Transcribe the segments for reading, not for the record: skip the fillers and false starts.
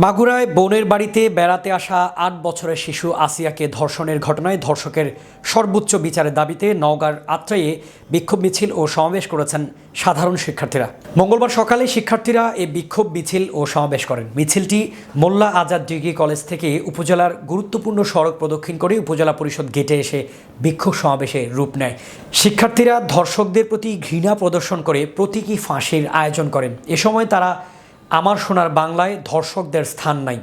মাগুরায় বোনের বাড়িতে বেড়াতে আসা ৮ বছরের শিশু আসিয়াকে ধর্ষণের ঘটনায় ধর্ষকের সর্বোচ্চ বিচারের দাবিতে নওগাঁর আত্রাইয়ে বিক্ষোভ মিছিল ও সমাবেশ করেছেন সাধারণ শিক্ষার্থীরা। মঙ্গলবার সকালে শিক্ষার্থীরা এই বিক্ষোভ মিছিল ও সমাবেশ করেন। মিছিলটি মোল্লা আজাদ ডিগ্রি কলেজ থেকে উপজেলার গুরুত্বপূর্ণ সড়ক প্রদক্ষিণ করে উপজেলা পরিষদ গেটে এসে বিক্ষোভ সমাবেশে রূপ নেয়। শিক্ষার্থীরা ধর্ষকদের প্রতি ঘৃণা প্রদর্শন করে প্রতীকী ফাঁসির আয়োজন করেন। এ সময় তারা আমার সোনার বাংলায় ধর্ষকদের স্থান নাই,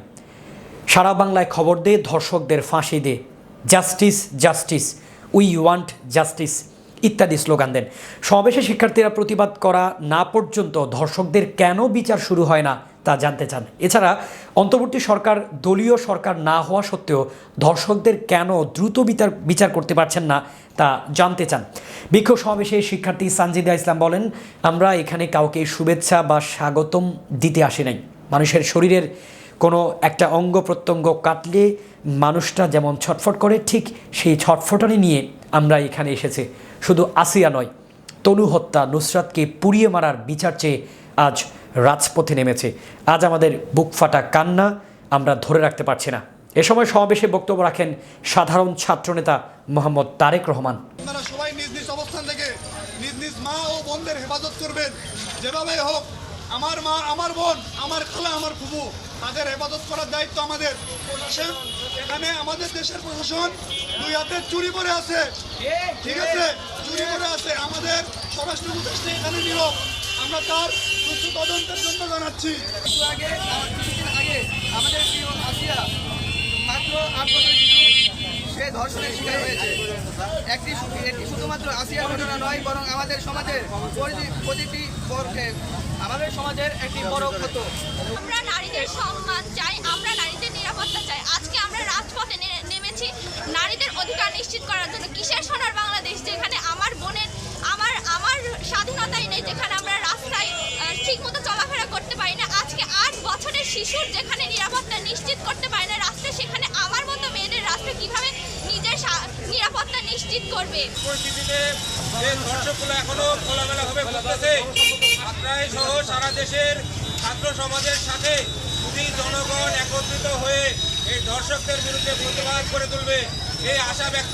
সারা বাংলায় খবর দে ধর্ষকদের ফাঁসি দে, justice justice, we want justice ইত্যাদি স্লোগান দেন। সমাবেশে শিক্ষার্থীরা প্রতিবাদ করা না পর্যন্ত ধর্ষকদের কেন বিচার শুরু হয় না তা জানতে চান। এছাড়া অন্তর্বর্তী সরকার দলীয় সরকার না হওয়া সত্ত্বেও ধর্ষকদের কেন দ্রুত বিচার করতে পারছেন না তা জানতে চান। বিক্ষোভ সমাবেশে শিক্ষার্থী সানজিদা ইসলাম বলেন, আমরা এখানে কাউকে শুভেচ্ছা বা স্বাগতম দিতে আসি নাই। মানুষের শরীরের কোনো একটা অঙ্গ প্রত্যঙ্গ কাটলে মানুষটা যেমন ছটফট করে, ঠিক সেই ছটফটানি নিয়ে আমরা এখানে এসেছি। শুধু আসিয়া নয়, তনু হত্যা, নুসরাতকে পুড়িয়ে মারার বিচার চেয়ে আজ রাজপথে নেমেছে। আজ আমাদের বুক ফাটা কান্না আমরা ধরে রাখতে পারছি না। এ সময় সমাবেশে বক্তব্য রাখেন সাধারণ ছাত্রনেতা মোহাম্মদ তারেক রহমান। আপনারা সবাই নিজ নিজ অবস্থান থেকে নিজ নিজ মা ও বোনদের হেফাজত করবেন। যেভাবে হোক আমার মা, আমার বোন, আমার খালা, আমার ফুফু, তাদের হেফাজত করার দায়িত্ব আমাদের। প্রশাসন, এখানে আমাদের দেশের প্রশাসন দুই হাতে চুরি করে আছে, ঠিক আছে, চুরি করে আছে। আমাদের স্বরাষ্ট্র উপদেষ্টা এখানে নীরব, আমরা তার সুস্থ তদন্তের জন্য জানাচ্ছি। কিছুদিন আগে আমাদের প্রিয় আসিয়া মাত্র ৮ বছরের শিশু, সে ধর্ষণের শিকার হয়েছে। এটি শুধুমাত্র আসিয়ার ঘটনা নয়, বরং আমাদের সমাজের প্রতিটি বর্গে আমাদের সমাজের একটি বড় ক্ষত। আমরা নারীদের সম্মান চাই, আমরা নারীদের নিরাপত্তা চাই। আজকে আমরা রাজপথে নেমেছি নারীদের অধিকার নিশ্চিত করার জন্য। কিসের সোনার বাংলাদেশ, যেখানে আমার বোনের আমার স্বাধীনতাই নেই, যেখানে আমরা রাস্তায় ঠিকমতো চলাফেরা করতে পারি না। আজকে ৮ বছরের শিশুর যেখানে নিরাপত্তা নিশ্চিত করতে পারে না রাষ্ট্র, সেখানে আমার মতো মেয়েদের রাষ্ট্র কিভাবে নিজের নিরাপত্তা নিশ্চিত করবে? পরিস্থিতিতে যে ধর্ষকগুলো এখনো খোলামেলাভাবে ঘটতেছে, আত্রাই সহ সারা দেশের ছাত্র সমাজের সাথে যদি জনগণ একত্রিত হয়ে এই ধর্ষকদের বিরুদ্ধে প্রতিবাদ করে তুলবে, এই আশা ব্যক্ত